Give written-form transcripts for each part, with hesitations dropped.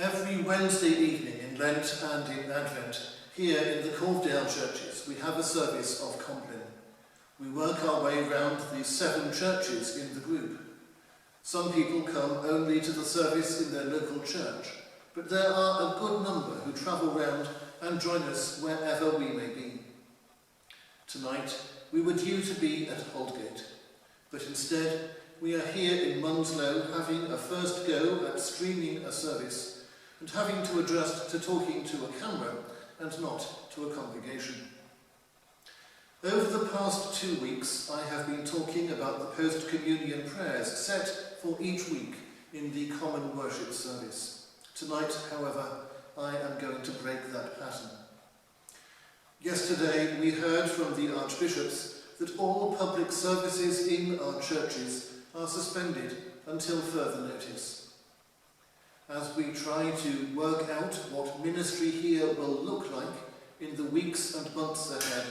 Every Wednesday evening in Lent and in Advent, here in the Corvedale churches, we have a service of Compline. We work our way round the 7 churches in the group. Some people come only to the service in their local church, but there are a good number who travel round and join us wherever we may be. Tonight, we were due to be at Holdgate, but instead we are here in Munslow having a first go at streaming a service and having to adjust to talking to a camera and not to a congregation. Over the past 2 weeks, I have been talking about the post-communion prayers set for each week in the common worship service. Tonight, however, I am going to break that pattern. Yesterday, we heard from the archbishops that all public services in our churches are suspended until further notice. As we try to work out what ministry here will look like in the weeks and months ahead,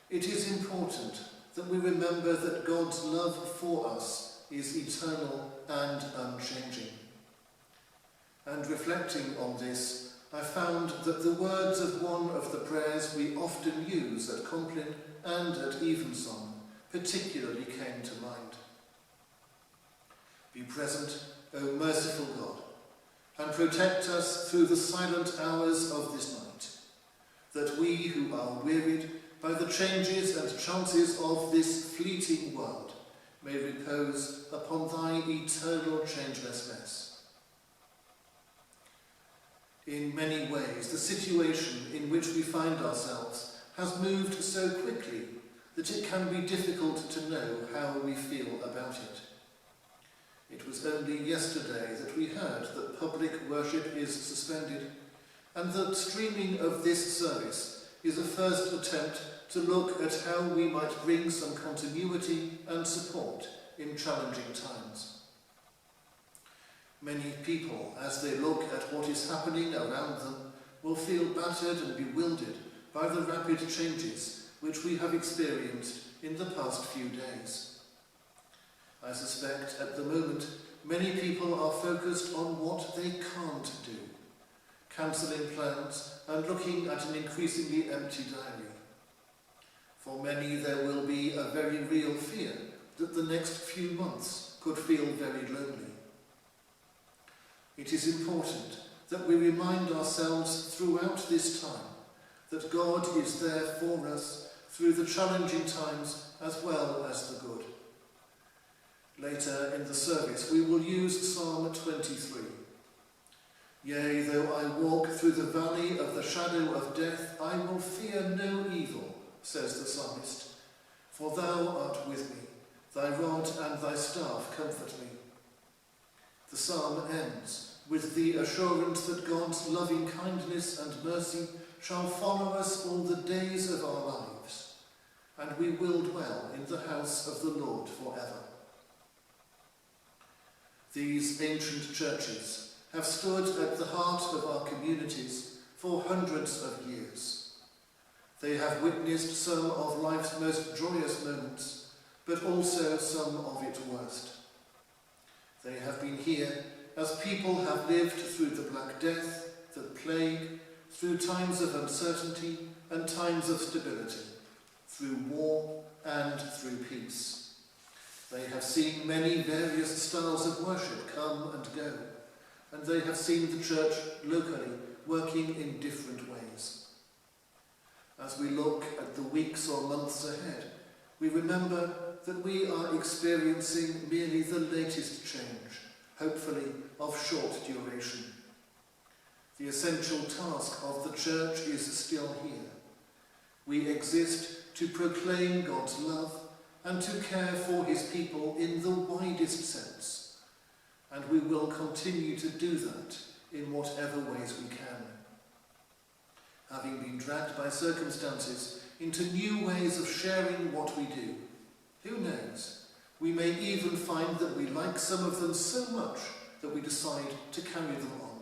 it is important that we remember that God's love for us is eternal and unchanging. And reflecting on this, I found that the words of one of the prayers we often use at Compline and at Evensong particularly came to mind. Be present, O merciful God, and protect us through the silent hours of this night, that we who are wearied by the changes and chances of this fleeting world may repose upon thy eternal changelessness. In many ways, the situation in which we find ourselves has moved so quickly that it can be difficult to know how we feel about it. It was only yesterday that we heard that public worship is suspended and that streaming of this service is a first attempt to look at how we might bring some continuity and support in challenging times. Many people, as they look at what is happening around them, will feel battered and bewildered by the rapid changes which we have experienced in the past few days. I suspect at the moment many people are focused on what they can't do, cancelling plans and looking at an increasingly empty diary. For many there will be a very real fear that the next few months could feel very lonely. It is important that we remind ourselves throughout this time that God is there for us through the challenging times as well as the good. Later in the service we will use Psalm 23. Yea, though I walk through the valley of the shadow of death, I will fear no evil, says the psalmist, for thou art with me, thy rod and thy staff comfort me. The psalm ends with the assurance that God's loving kindness and mercy shall follow us all the days of our lives, and we will dwell in the house of the Lord forever. These ancient churches have stood at the heart of our communities for hundreds of years. They have witnessed some of life's most joyous moments, but also some of its worst. They have been here as people have lived through the Black Death, the plague, through times of uncertainty and times of stability, through war and through peace. They have seen many various styles of worship come and go, and they have seen the church locally working in different ways. As we look at the weeks or months ahead, we remember that we are experiencing merely the latest change, hopefully of short duration. The essential task of the church is still here. We exist to proclaim God's love and to care for his people in the widest sense, and we will continue to do that in whatever ways we can. Having been dragged by circumstances into new ways of sharing what we do, who knows, we may even find that we like some of them so much that we decide to carry them on.